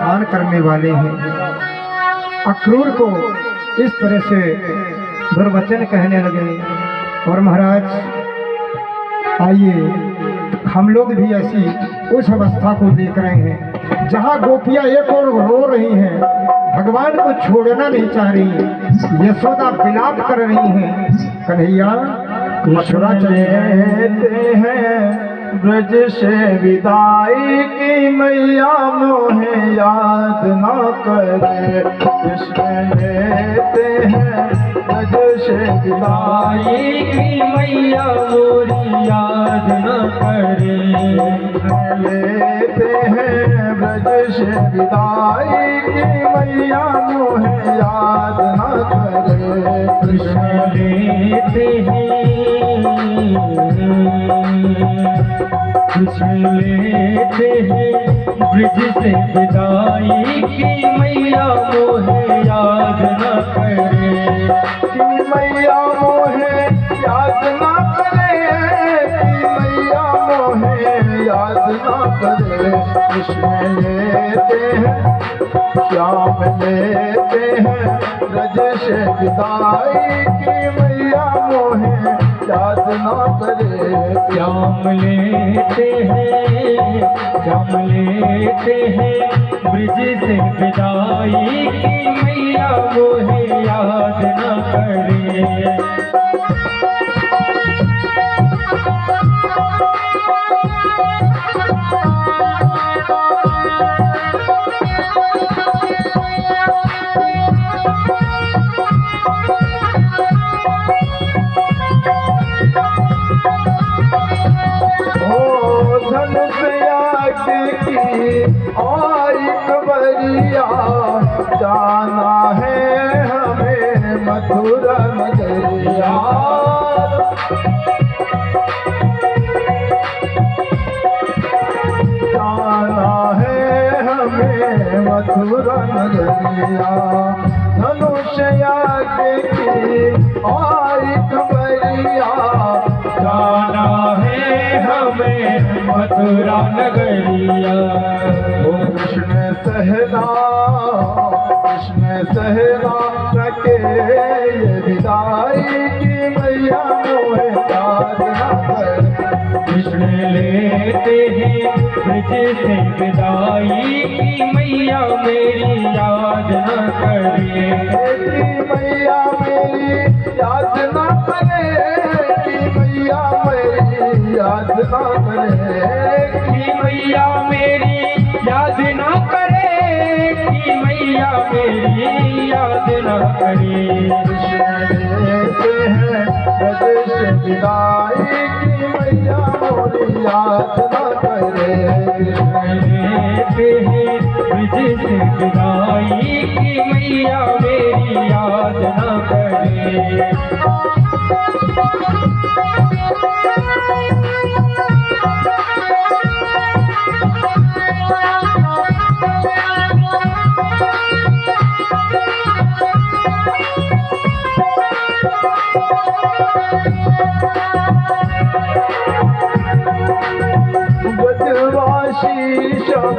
खान करने वाले हैं। अक्रूर को इस तरह से दुर्वचन कहने लगे। और महाराज आइए हम लोग भी ऐसी उस अवस्था को देख रहे हैं जहाँ गोपियाँ एक और रो रही हैं, भगवान को छोड़ना नहीं चाह रही, यशोदा विलाप कर रही हैं। कन्हैया मथुरा चले हैं ब्रज से विदाई की मैया मोहे याद न करे। कृष्ण लेते हैं ब्रज से विदाई की मैया मोरी याद न करे। लेते हैं ब्रज से विदाई की मैया मोहे याद न करे। कृष्ण लेते हैं लेते हैं ब्रज से विदाई की मैया मोहे याद न करे। कि मैया मोहे याद न करे। कि मैया मोहे याद न करे। कृष्ण लेते हैं श्याम लेते हैं ब्रज से विदाई की मैया मोहे याद न करे। श्याम लेते हैं ब्रज से विदाई की मैया मोहे याद न करे। और कबरिया जाना है हमें मथुरा नगरिया। जाना है हमें मथुरा नगरिया। धनुषया की और कबरिया जाना है हमें मथुरा नगरिया। कृष्ण सहना सके ये विदाई की मैया मोहे याद न करे। कृष्ण लेते हैं ब्रज से विदाई की मैया मेरी याद न करे। कि मैया मेरी याद न करे। कि मैया मेरी याद न करे। कि मैया मेरी याद न करे। कि मैया मेरी याद न करे। कृष्ण लेते हैं ब्रज से विदाई की मैया मोरी याद न करे। कृष्ण लेते हैं ब्रज से विदाई की मैया मेरी याद न करे। ब्रजवासी सब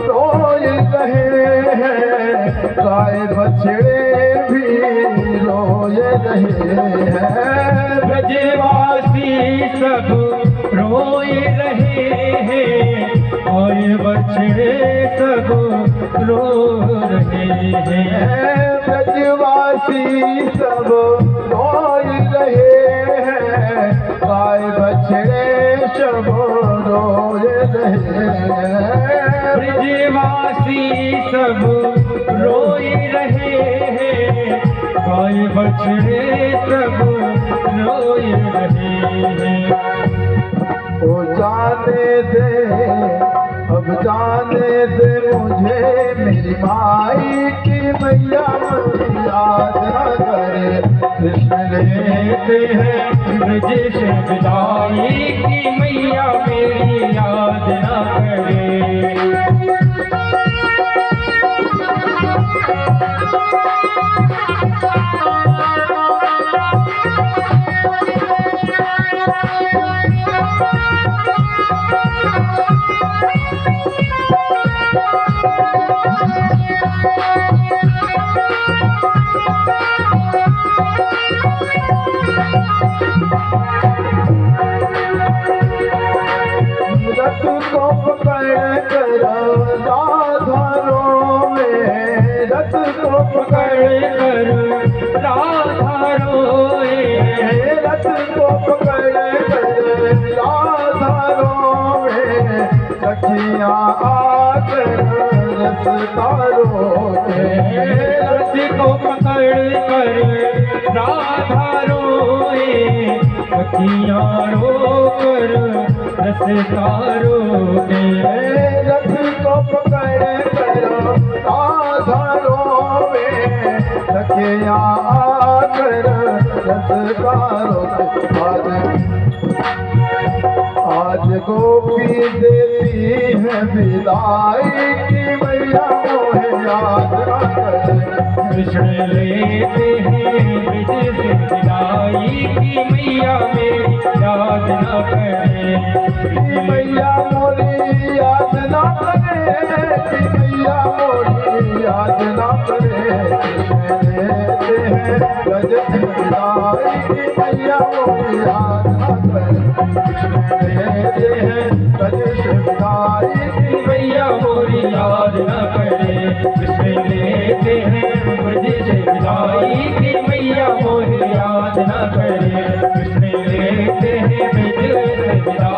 रोए रहे हैं। गाय बछड़े भी रोए रहे हैं। ब्रजवासी सब रोए रहे हैं। गाय बछड़े सब रो रहे हैं। ब्रजवासी सब रोए रहे हैं। गाय बछड़े सब रोए रहे हैं। ब्रजवासी सब रोए रहे हैं। गाय बछड़े सब रोए रहे हैं। ओ जाने दे अब जाने दे मुझे मेरी माई की मैया मुझे याद न करे। कृष्ण लेते हैं ब्रज से विदाई की मैया मेरी याद न करे। सखियाँ आकर रास्ता रोके। रथ को पकड़ कर राधा रोए, सखियाँ रोकर रास्ता रोके। रथ को पकड़ कर राधा रोवे, सखियाँ आकर रास्ता रोके। आज गोपी देती है विदाई की मैया मोहे याद न करे। कृष्ण लेते हैं ब्रज से विदाई की मैया मेरी याद न करे। की मैया मोरी याद न करे, की मैया मोरी याद न करे। लेते हैं ब्रज से विदाई की मैया मोरी याद न करे। लेते हैं ब्रज से विदाई की मैया मोरी याद न करे। कृष्ण लेते हैं ब्रज से विदाई की मैया मोरी याद न करे। कृष्ण लेते हैं ब्रज से विदाई